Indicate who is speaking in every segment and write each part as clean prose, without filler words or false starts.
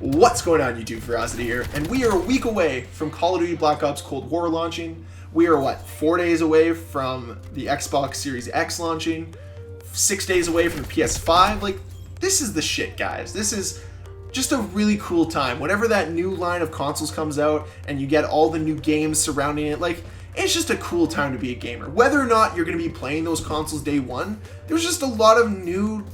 Speaker 1: What's going on, YouTube? Ferocity here, and we are a week away from Call of Duty Black Ops Cold War launching. We are, 4 days away from the Xbox Series X launching, 6 days away from the PS5. Like, this is the shit, guys. This is just a really cool time. Whenever that new line of consoles comes out and you get all the new games surrounding it, like, it's just a cool time to be a gamer. Whether or not you're going to be playing those consoles day one, there's just a lot of new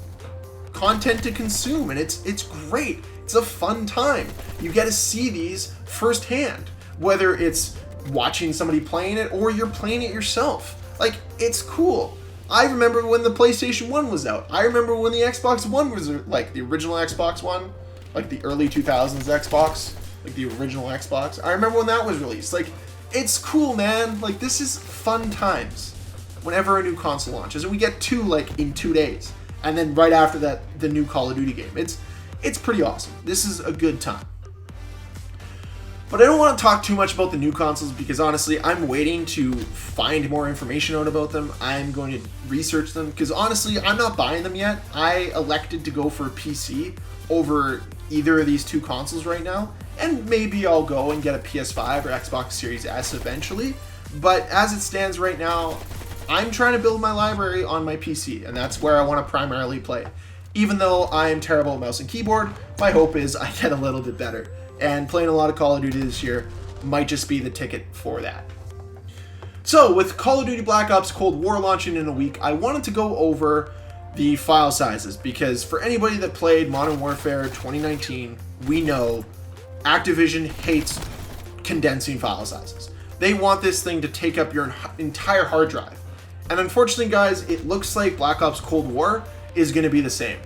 Speaker 1: content to consume, and it's great. It's a fun time. You get to see these firsthand, whether it's watching somebody playing it or you're playing it yourself. Like, it's cool. I remember when the PlayStation 1 was out. I remember when the Xbox One was, like, the original Xbox One, like the early 2000s Xbox, like the original Xbox. I remember when that was released. Like, it's cool, man. Like, this is fun times whenever a new console launches. And we get two, like, in 2 days. And then right after that, the new Call of Duty game. It's pretty awesome. This is a good time. But I don't want to talk too much about the new consoles because honestly, I'm waiting to find more information out about them. I'm going to research them because honestly, I'm not buying them yet. I elected to go for a PC over either of these two consoles right now. And maybe I'll go and get a PS5 or Xbox Series S eventually. But as it stands right now, I'm trying to build my library on my PC, and that's where I want to primarily play. Even though I am terrible at mouse and keyboard, my hope is I get a little bit better. And playing a lot of Call of Duty this year might just be the ticket for that. So, with Call of Duty Black Ops Cold War launching in a week, I wanted to go over the file sizes, because for anybody that played Modern Warfare 2019, we know Activision hates condensing file sizes. They want this thing to take up your entire hard drive. And unfortunately, guys, it looks like Black Ops Cold War is going to be the same.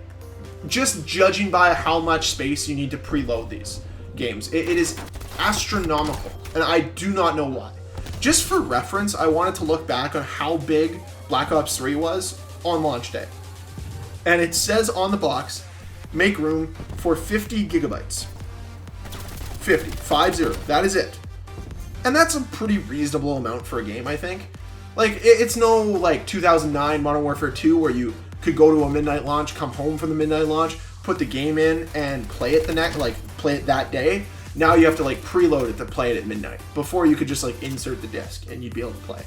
Speaker 1: Just judging by how much space you need to preload these games. It is astronomical, and I do not know why. Just for reference, I wanted to look back on how big Black Ops 3 was on launch day. And it says on the box, make room for 50 gigabytes. 50, that is it. And that's a pretty reasonable amount for a game, I think. Like, it's no, like, 2009 Modern Warfare 2 where you could go to a midnight launch, come home from the midnight launch, put the game in, and play it play it that day. Now you have to, like, preload it to play it at midnight. Before you could just, like, insert the disc and you'd be able to play.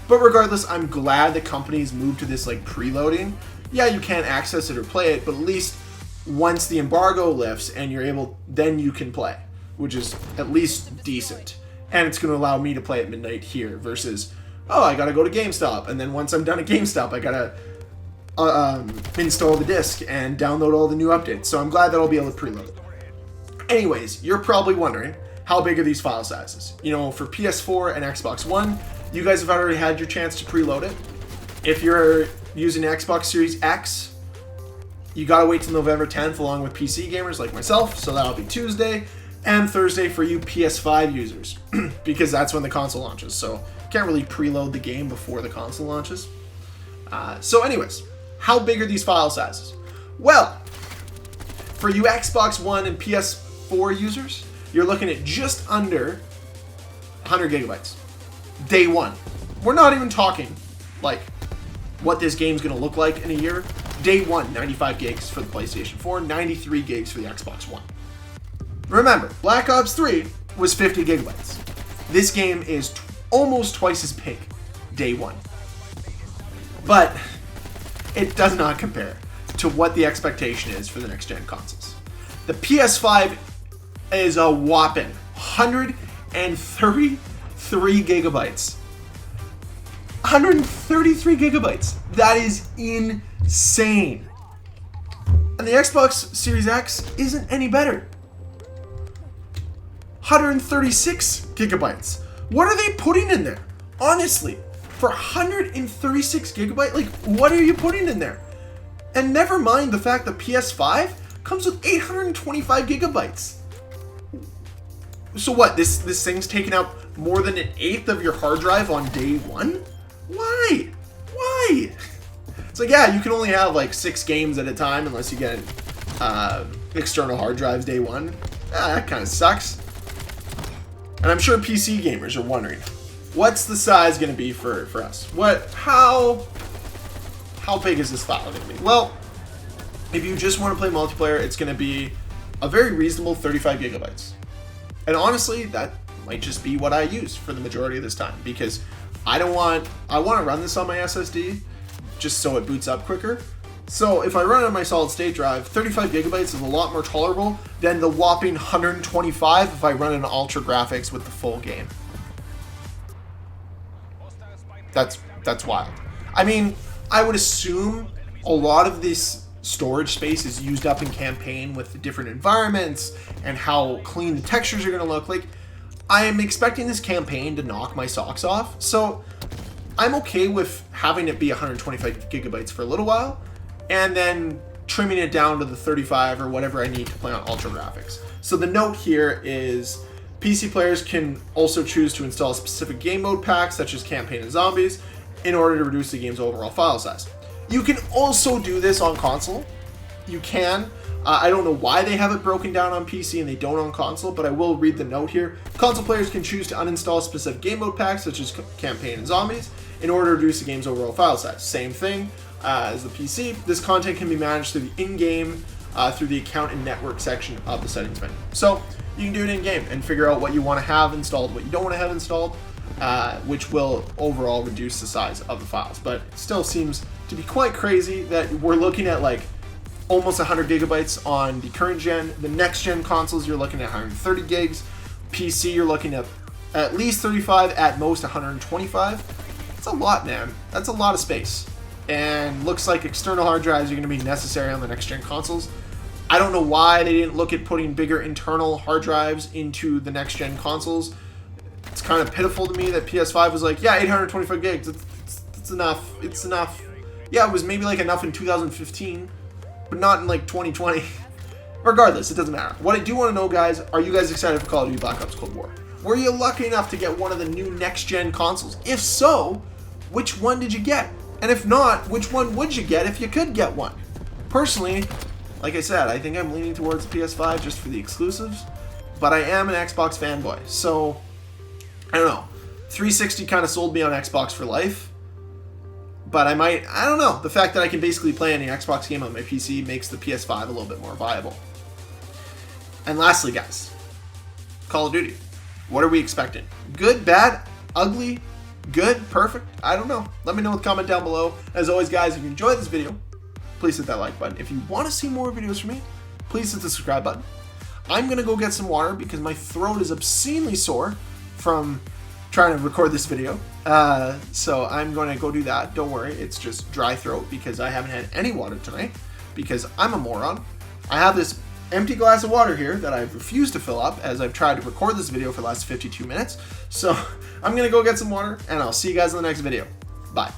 Speaker 1: But regardless, I'm glad the companies moved to this, like, preloading. Yeah, you can't access it or play it, but at least once the embargo lifts and you're able, then you can play, which is at least decent. And it's going to allow me to play at midnight here versus, oh, I got to go to GameStop, and then once I'm done at GameStop, I got to install the disc and download all the new updates. So I'm glad that I'll be able to preload it. Anyways, you're probably wondering, how big are these file sizes? You know, for PS4 and Xbox One, you guys have already had your chance to preload it. If you're using Xbox Series X, you gotta wait till November 10th along with PC gamers like myself, so that'll be Tuesday, and Thursday for you PS5 users, because that's when the console launches, so you can't really preload the game before the console launches. So anyways, how big are these file sizes? Well, for you Xbox One and PS4 users, you're looking at just under 100 gigabytes. Day one. We're not even talking, like, what this game's going to look like in a year. Day one, 95 gigs for the PlayStation 4, 93 gigs for the Xbox One. Remember, Black Ops 3 was 50 gigabytes. This game is almost twice as big, day one. But it does not compare to what the expectation is for the next-gen consoles. The PS5 is a whopping 133 gigabytes. 133 gigabytes. That is insane. And the Xbox Series X isn't any better. 136 gigabytes. What are they putting in there? Honestly, for 136 gigabytes, like, what are you putting in there? And never mind the fact that PS5 comes with 825 gigabytes. So what, this thing's taking up more than an eighth of your hard drive on day one? Why? It's like, yeah, you can only have like 6 games at a time unless you get external hard drives day one. That kind of sucks. And I'm sure PC gamers are wondering, what's the size going to be for us? How big is this file going to be? Well, if you just want to play multiplayer, it's going to be a very reasonable 35 gigabytes. And honestly, that might just be what I use for the majority of this time, because I want to run this on my SSD just so it boots up quicker. So if I run it on my solid state drive, 35 gigabytes is a lot more tolerable than the whopping 125 if I run it in ultra graphics with the full game. That's wild. I mean, I would assume a lot of this storage space is used up in campaign with the different environments and how clean the textures are going to look. Like, I am expecting this campaign to knock my socks off, so I'm okay with having it be 125 gigabytes for a little while and then trimming it down to the 35 or whatever I need to play on ultra graphics. So the note here is PC players can also choose to install specific game mode packs such as campaign and zombies in order to reduce the game's overall file size. You can also do this on console. You can. I don't know why they have it broken down on PC and they don't on console, but I will read the note here. Console players can choose to uninstall specific game mode packs such as campaign and zombies in order to reduce the game's overall file size. Same thing as the PC. This content can be managed through the in-game, through the account and network section of the settings menu. So you can do it in-game and figure out what you want to have installed, what you don't want to have installed, which will overall reduce the size of the files. But it still seems to be quite crazy that we're looking at like almost 100 gigabytes on the current gen. The next gen consoles, you're looking at 130 gigs. PC, you're looking at least 35, at most 125. That's a lot, man. That's a lot of space. And looks like external hard drives are going to be necessary on the next gen consoles. I don't know why they didn't look at putting bigger internal hard drives into the next gen consoles. It's kind of pitiful to me that PS5 was like, yeah, 825 gigs. It's enough. It's enough. Yeah, it was maybe like enough in 2015, but not in like 2020. Regardless, it doesn't matter. What I do want to know, guys, are you guys excited for Call of Duty Black Ops Cold War? Were you lucky enough to get one of the new next-gen consoles? If so, which one did you get? And if not, which one would you get if you could get one? Personally, like I said, I think I'm leaning towards the PS5 just for the exclusives, but I am an Xbox fanboy, so I don't know. 360 kind of sold me on Xbox for life. But I don't know. The fact that I can basically play any Xbox game on my PC makes the PS5 a little bit more viable. And lastly, guys, Call of Duty. What are we expecting? Good, bad, ugly, good, perfect? I don't know. Let me know in the comment down below. As always, guys, if you enjoyed this video, please hit that like button. If you want to see more videos from me, please hit the subscribe button. I'm going to go get some water because my throat is obscenely sore from trying to record this video. So I'm going to go do that. Don't worry, it's just dry throat because I haven't had any water tonight because I'm a moron. I have this empty glass of water here that I've refused to fill up as I've tried to record this video for the last 52 minutes. So I'm going to go get some water and I'll see you guys in the next video. Bye.